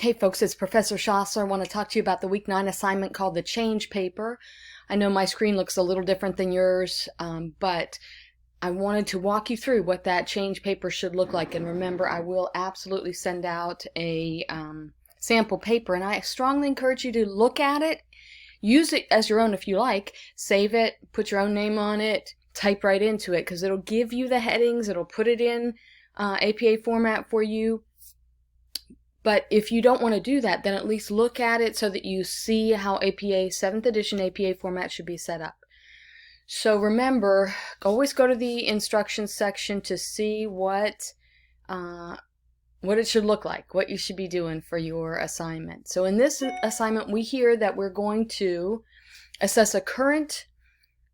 Hey folks, it's Professor Schossler. I want to talk to you about the Week 9 assignment called the Change Paper. I know my screen looks a little different than yours, but I wanted to walk you through what that change paper should look like. And remember, I will absolutely send out a sample paper, and I strongly encourage you to look at it, use it as your own if you like, save it, put your own name on it, type right into it, because it'll give you the headings, it'll put it in APA format for you. But if you don't want to do that, then at least look at it so that you see how APA 7th edition APA format should be set up. So remember, always go to the instructions section to see what it should look like, what you should be doing for your assignment. So in this assignment, we hear that we're going to assess a current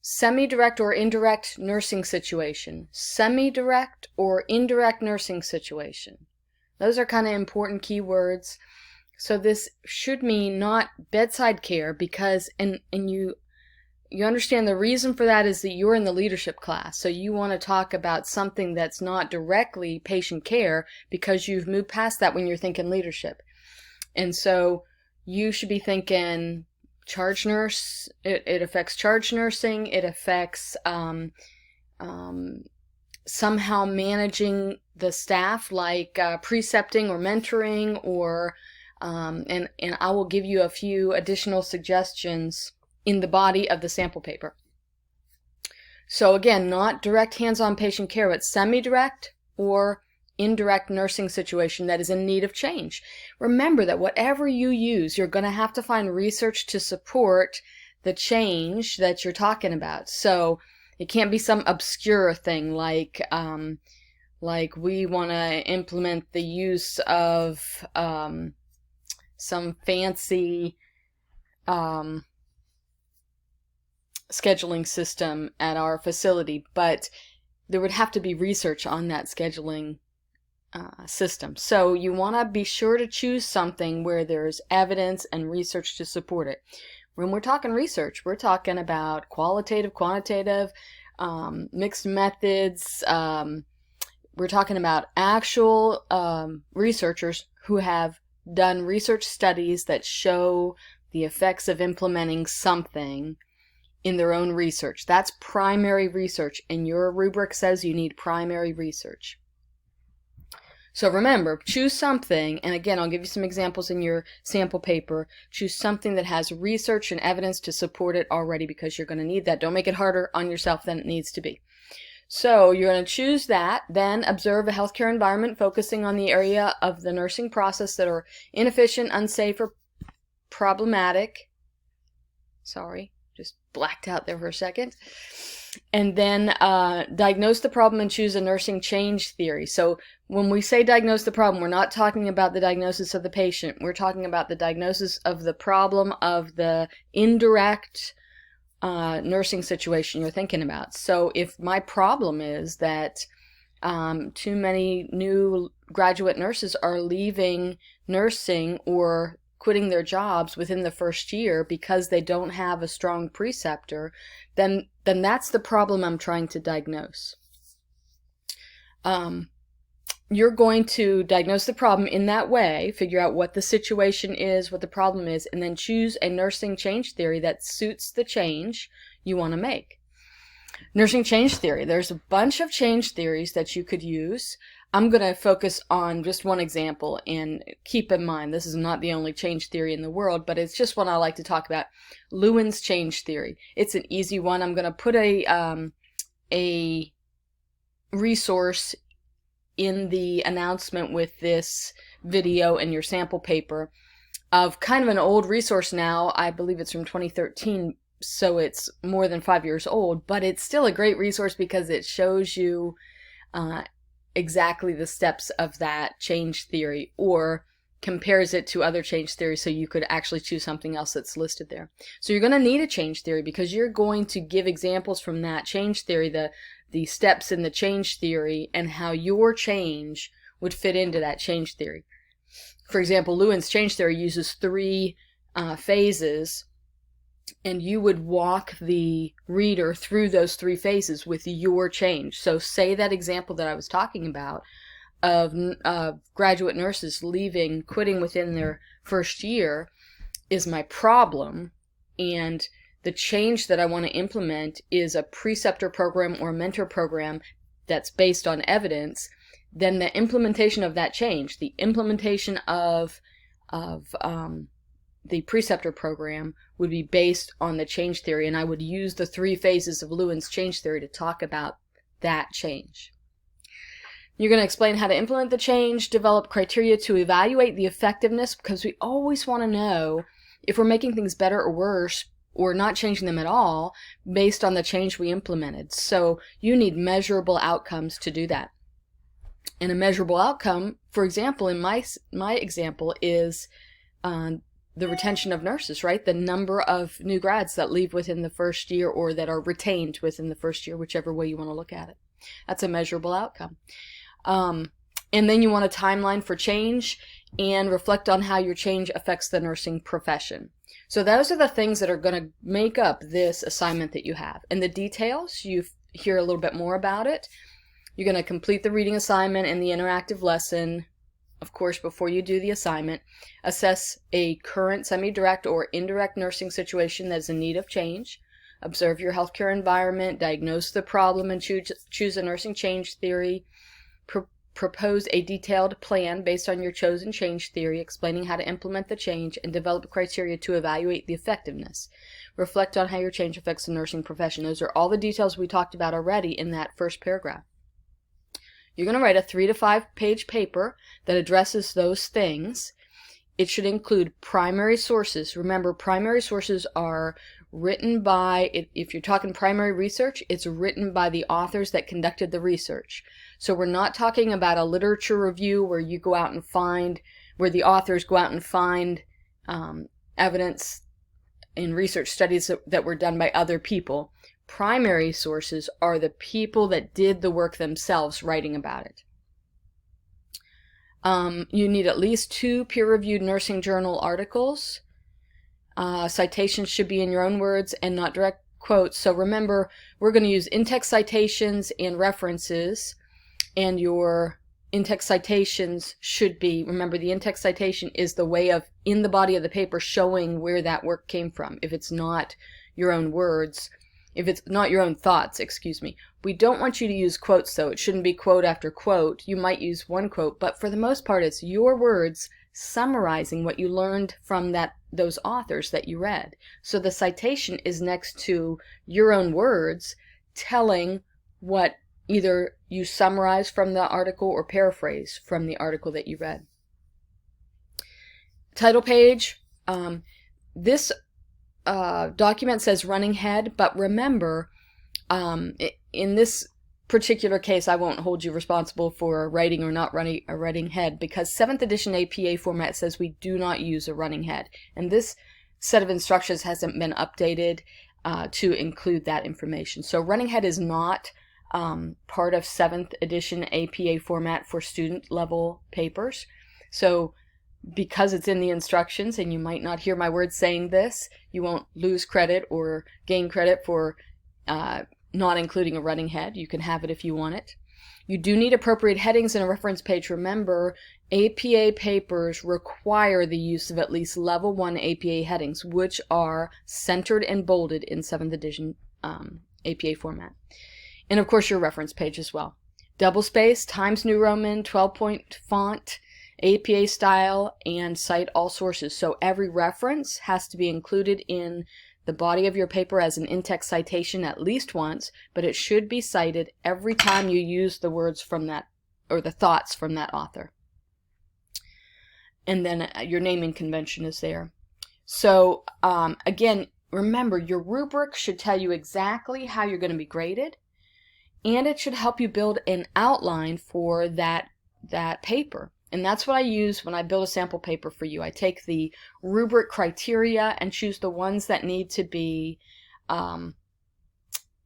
semi-direct or indirect nursing situation. Semi-direct or indirect nursing situation. Those are kind of important keywords. So this should mean not bedside care, because and you understand the reason for that is that you're in the leadership class. So you want to talk about something that's not directly patient care, because you've moved past that when you're thinking leadership. And so you should be thinking charge nurse. It affects charge nursing. It affects somehow managing the staff, like precepting or mentoring, or and I will give you a few additional suggestions in the body of the sample paper. So again, not direct hands-on patient care, but semi-direct or indirect nursing situation that is in need of change. Remember that whatever you use, you're going to have to find research to support the change that you're talking about. So it can't be some obscure thing like we want to implement the use of some fancy scheduling system at our facility, but there would have to be research on that scheduling system. So you want to be sure to choose something where there's evidence and research to support it. When we're talking research, we're talking about qualitative, quantitative, mixed methods. We're talking about actual researchers who have done research studies that show the effects of implementing something in their own research. That's primary research, and your rubric says you need primary research. So remember, choose something, and again, I'll give you some examples in your sample paper. Choose something that has research and evidence to support it already, because you're going to need that. Don't make it harder on yourself than it needs to be. So you're going to choose that, then observe a healthcare environment focusing on the area of the nursing process that are inefficient, unsafe, or problematic. Sorry, just blacked out there for a second. And then diagnose the problem and choose a nursing change theory. So when we say diagnose the problem, we're not talking about the diagnosis of the patient. We're talking about the diagnosis of the problem of the indirect nursing situation you're thinking about. So if my problem is that too many new graduate nurses are leaving nursing or quitting their jobs within the first year because they don't have a strong preceptor, then that's the problem I'm trying to diagnose. You're going to diagnose the problem in that way, figure out what the situation is, what the problem is, and then choose a nursing change theory that suits the change you want to make. Nursing change theory. There's a bunch of change theories that you could use. I'm going to focus on just one example, and keep in mind this is not the only change theory in the world, but it's just one I like to talk about. Lewin's change theory. It's an easy one. I'm going to put a resource in the announcement with this video and your sample paper of kind of an old resource now. I believe it's from 2013, so it's more than 5 years old, but it's still a great resource because it shows you exactly the steps of that change theory, or compares it to other change theories so you could actually choose something else that's listed there. So you're going to need a change theory because you're going to give examples from that change theory, the steps in the change theory, and how your change would fit into that change theory. For example, Lewin's change theory uses 3 phases, and you would walk the reader through those 3 phases with your change. So say that example that I was talking about of graduate nurses quitting within their first year is my problem, and the change that I want to implement is a preceptor program or mentor program that's based on evidence, then the implementation of that change, the implementation of the preceptor program would be based on the change theory, and I would use the 3 phases of Lewin's change theory to talk about that change. You're going to explain how to implement the change, develop criteria to evaluate the effectiveness, because we always want to know if we're making things better or worse, or not changing them at all, based on the change we implemented. So you need measurable outcomes to do that. And a measurable outcome, for example, in my example, is the retention of nurses, right? The number of new grads that leave within the first year or that are retained within the first year, whichever way you want to look at it. That's a measurable outcome. And then you want a timeline for change and reflect on how your change affects the nursing profession. So those are the things that are going to make up this assignment that you have. And the details, you hear a little bit more about it. You're going to complete the reading assignment and the interactive lesson, of course, before you do the assignment. Assess a current semi-direct or indirect nursing situation that is in need of change. Observe your healthcare environment, diagnose the problem, and choose a nursing change theory. Propose a detailed plan based on your chosen change theory, explaining how to implement the change, and develop criteria to evaluate the effectiveness. Reflect on how your change affects the nursing profession. Those are all the details we talked about already in that first paragraph. You're going to write a 3 to 5 page paper that addresses those things. It should include primary sources. Remember, primary sources are written by, if you're talking primary research, it's written by the authors that conducted the research. So we're not talking about a literature review where you go out and find, where the authors go out and find evidence in research studies that were done by other people. Primary sources are the people that did the work themselves writing about it. You need at least 2 peer-reviewed nursing journal articles. Citations should be in your own words and not direct quotes. So remember, we're going to use in-text citations and references, and your in-text citations should be, remember, the in-text citation is the way of, in the body of the paper, showing where that work came from. If it's not your own words, if it's not your own thoughts, excuse me. We don't want you to use quotes, though. It shouldn't be quote after quote. You might use one quote, but for the most part, it's your words summarizing what you learned from those authors that you read. So the citation is next to your own words telling what either you summarize from the article or paraphrase from the article that you read. Title page. This document says running head, but remember, in this particular case, I won't hold you responsible for writing or not running a running head, because 7th edition APA format says we do not use a running head. And this set of instructions hasn't been updated to include that information. So running head is not part of 7th edition APA format for student level papers. So because it's in the instructions, and you might not hear my words saying this, you won't lose credit or gain credit for not including a running head. You can have it if you want it. You do need appropriate headings in a reference page. Remember, APA papers require the use of at least level 1 APA headings, which are centered and bolded in 7th edition APA format. And of course, your reference page as well. Double space, Times New Roman, 12-point font, APA style, and cite all sources. So every reference has to be included in the body of your paper as an in-text citation at least once, but it should be cited every time you use the words from that, or the thoughts from that author. And then your naming convention is there. So again, remember, your rubric should tell you exactly how you're going to be graded, and it should help you build an outline for that paper. And that's what I use when I build a sample paper for you. I take the rubric criteria and choose the ones that need to be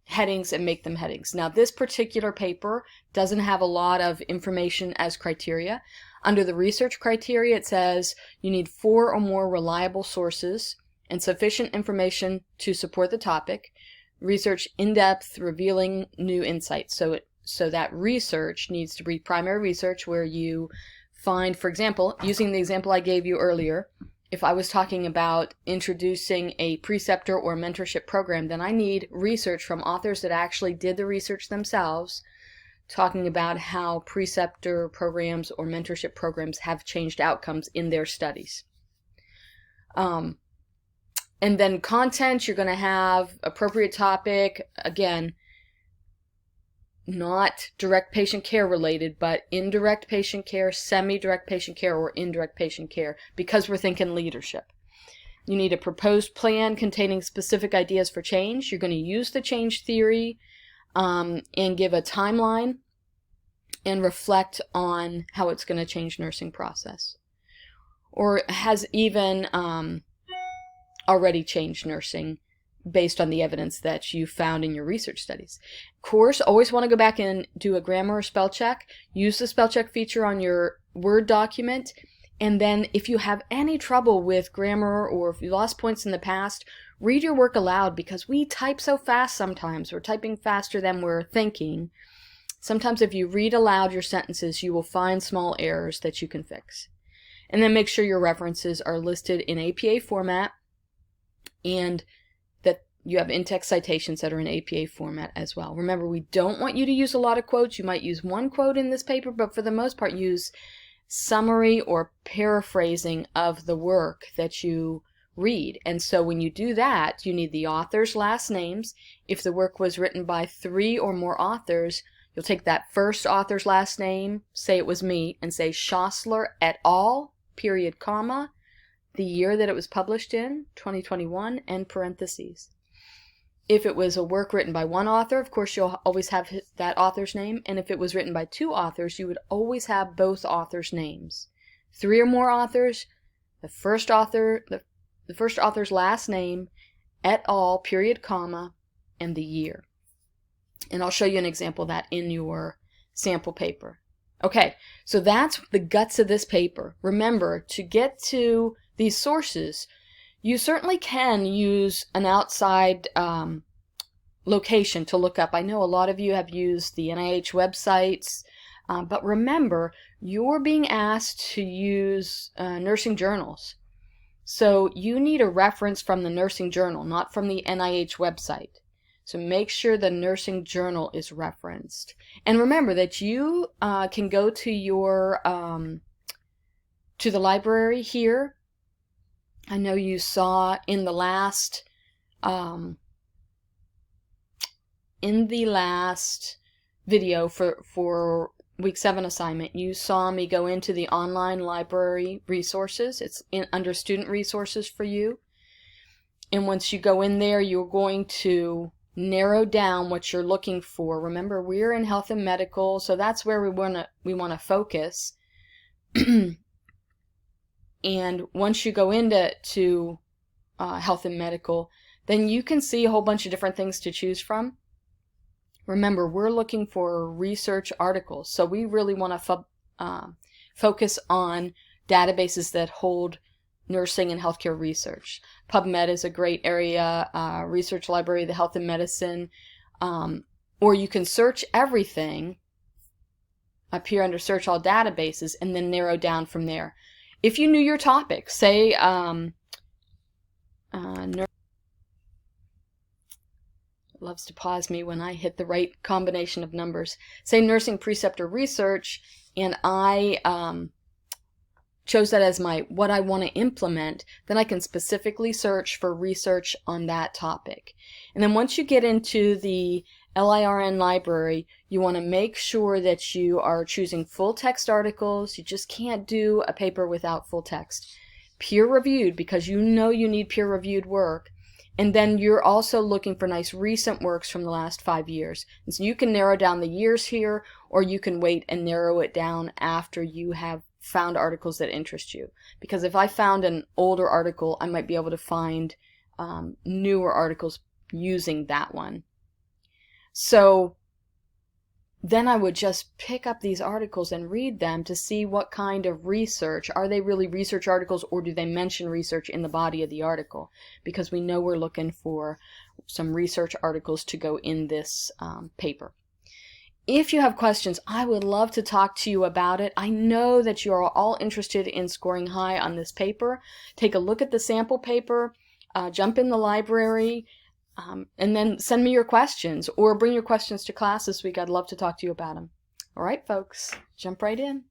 headings and make them headings. Now, this particular paper doesn't have a lot of information as criteria. Under the research criteria, it says you need 4 or more reliable sources and sufficient information to support the topic. Research in depth, revealing new insights. So So that research needs to be primary research where you find, for example, using the example I gave you earlier, if I was talking about introducing a preceptor or mentorship program, then I need research from authors that actually did the research themselves, talking about how preceptor programs or mentorship programs have changed outcomes in their studies. And then content, you're going to have appropriate topic, again, not direct patient care related, but indirect patient care, semi-direct patient care, or indirect patient care, because we're thinking leadership. You need a proposed plan containing specific ideas for change. You're going to use the change theory and give a timeline and reflect on how it's going to change nursing process, or has even already changed nursing based on the evidence that you found in your research studies. Of course, always want to go back and do a grammar or spell check. Use the spell check feature on your Word document. And then if you have any trouble with grammar or if you lost points in the past, read your work aloud, because we type so fast sometimes. We're typing faster than we're thinking. Sometimes if you read aloud your sentences, you will find small errors that you can fix. And then make sure your references are listed in APA format and that you have in-text citations that are in APA format as well. Remember, we don't want you to use a lot of quotes. You might use one quote in this paper, but for the most part, use summary or paraphrasing of the work that you read. And so when you do that, you need the author's last names. If the work was written by 3 or more authors, you'll take that first author's last name, say it was me, and say Schossler et al., period, comma, the year that it was published in, 2021, and parentheses. If it was a work written by one author, of course, you'll always have that author's name. And if it was written by 2 authors, you would always have both authors' names. 3 or more authors, the first author's last name, et al., period, comma, and the year. And I'll show you an example of that in your sample paper. Okay, so that's the guts of this paper. Remember, to get to these sources, you certainly can use an outside location to look up. I know a lot of you have used the NIH websites, but remember, you're being asked to use nursing journals. So you need a reference from the nursing journal, not from the NIH website. So make sure the nursing journal is referenced. And remember that you can go to your to the library here. I know you saw in the last video for week 7 assignment, you saw me go into the online library resources. It's under student resources for you. And once you go in there, you're going to narrow down what you're looking for. Remember, we're in health and medical, so that's where we want to focus. And once you go into health and medical, then you can see a whole bunch of different things to choose from. Remember, we're looking for research articles, so we really want to focus on databases that hold nursing and healthcare research. PubMed is a great area, Research Library of the Health and Medicine, or you can search everything up here under Search All Databases and then narrow down from there. If you knew your topic, say loves to pause me when I hit the right combination of numbers. Say nursing preceptor research, and I chose that as what I want to implement, then I can specifically search for research on that topic. And then once you get into the LIRN library, you want to make sure that you are choosing full text articles. You just can't do a paper without full text. Peer reviewed, because you know you need peer reviewed work. And then you're also looking for nice recent works from the last 5 years. And so you can narrow down the years here, or you can wait and narrow it down after you have found articles that interest you. Because if I found an older article, I might be able to find newer articles using that one. So then I would just pick up these articles and read them to see what kind of research. Are they really research articles, or do they mention research in the body of the article? Because we know we're looking for some research articles to go in this paper. If you have questions, I would love to talk to you about it. I know that you are all interested in scoring high on this paper. Take a look at the sample paper, jump in the library, and then send me your questions or bring your questions to class this week. I'd love to talk to you about them. All right, folks, jump right in.